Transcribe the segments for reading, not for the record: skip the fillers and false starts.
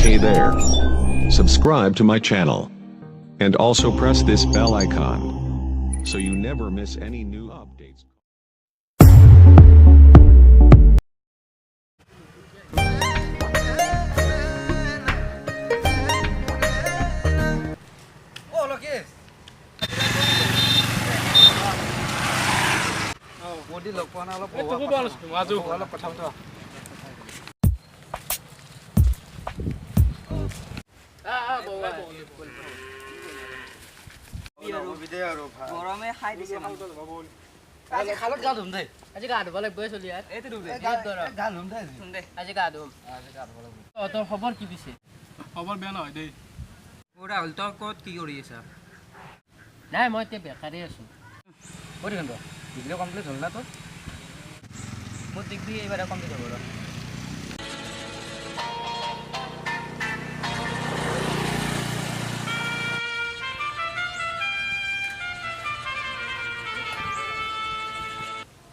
Hey there. Subscribe to my channel. And also press this bell icon. So you never miss any new updates. Oh, look yes. Oh, modi log pana alop Itu ku balas maju. alop কথা বতৰা গৰমে খাই দিছে আজি খালত গা ধুম দে আজি গা ধুব লাগিব চলি ইয়াত এইটো ধুম দে গৰম। গা ধুম দে আজি গা ধুম তোৰ খবৰ কি পিছে খবৰ বেয়া নহয় দেই পুৰা হল তই ক'ত কি কৰি আছা নাই মই এতিয়া বেকাৰে আছো ক'ত গ'ল ডিগ্ৰী কমপ্লিট হ'ল না তোৰ মোৰ ডিগ্ৰী এইবাৰ কমপ্লিট হ'ব ৰ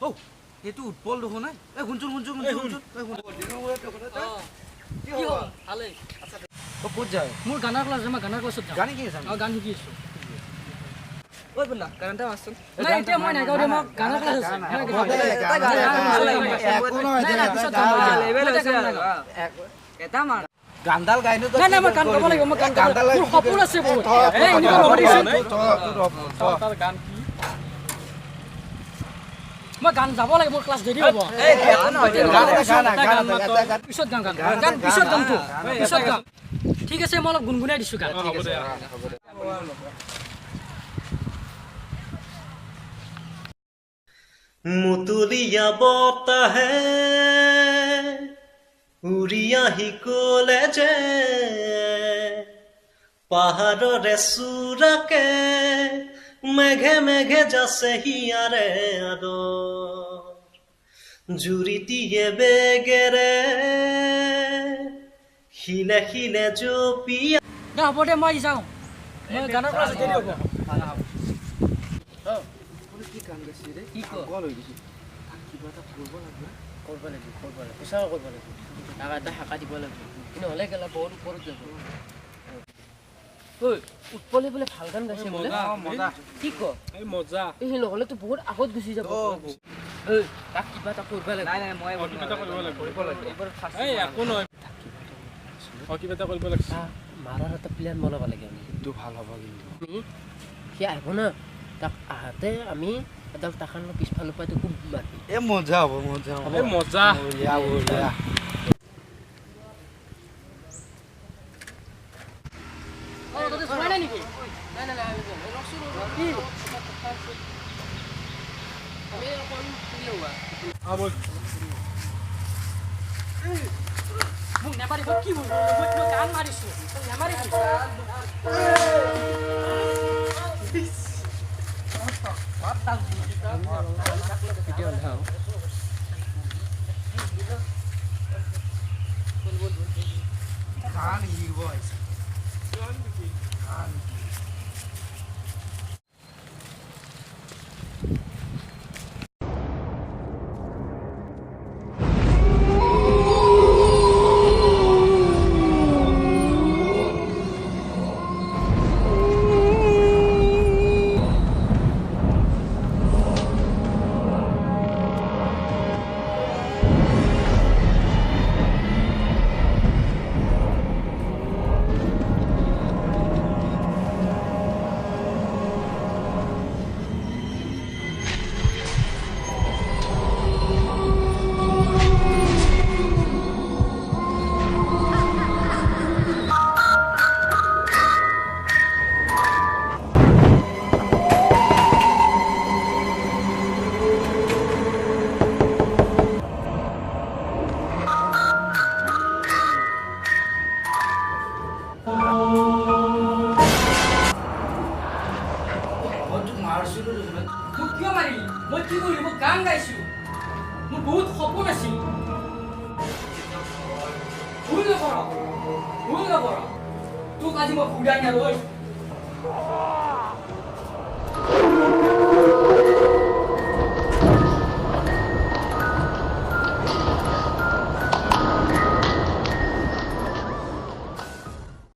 ও এইটো উৎপল দেখোন না এই শুনচোন কি হ'ল ভালে ক'ত যায় মোৰ গানৰ ক্লাছ মই গানৰ ক্লাছত যাওঁ গান কি আছে গান শিকি আছো ঐ বলা গানটা মাৰচোন নাই এতিয়া মই নাগাওঁ দে মই গানৰ ক্লাছ আছে এটা মাৰ গানডাল গাইনো নাই নাই মই গান গাব লাগিব মই গান গাব লাগিব মোৰ সপোন আছে বহুত এই এনেকুৱা নকৰিছো তাৰ গান কি মই গান যাব লাগিব মোৰ ক্লাছ দেৰি হ'ব পিছত গান গান পিছত গামটো পিছত গাম ঠিক আছে মই অলপ গুণগুণাই দিছোঁ গান হ'ব দে মুতুলিয়া বতাহে উৰিয়া শিকলে যে পাহাৰৰে চূড়াকে মেঘে মেঘে যাছে হিয়াৰে আদৰ জুৰিটিয়ে বেগেৰে শিলে শিলে জপিয়া দে হ'ব দে মই যাওঁ মই গানৰ ক্লাছ দেৰি হ'ব কি কয় কৰিব লাগিব সঁচাকৈ কৰিব লাগিব তাক এটা শাখা দিব লাগিব কিন্তু হ'লে গেলা বহুত ওপৰত যাব ঐ উৎপলে বোলে ভাল গান গাইছে বোলে কি ক এই মজা এই নহ'লেতো বহুত আগত গুচি যাব ঐ তাক কিবা এটা কৰিব লাগিব নাই নাই মই কিবা এটা কৰিব লাগিব এইবাৰ ফাৰ্ষ্ট এই একো নহয় কিবা এটা কৰিব লাগিছে মাৰাৰ এটা প্লেন বনাব লাগে আমি সেইটো ভাল হ'ব কিন্তু সি আহিব না তাক আহোঁতে আমি এডাল টাকানৰ পিছফালৰ পৰা খুব মাতি এ মজা হ'ব মজা হ'ব এই মজা বঢ়িয়া বঢ়িয়া মোক নেমাৰিব কি মই গান মাৰিছোঁ নেমাৰিবি গান শিকিব আহিছে কিয় মাৰিলি মই কি কৰিলোঁ মই গান গাইছোঁ মোৰ বহুত সপোন আছিল ভুল নকৰ তোক আজি মই ঘূৰাই নালৈ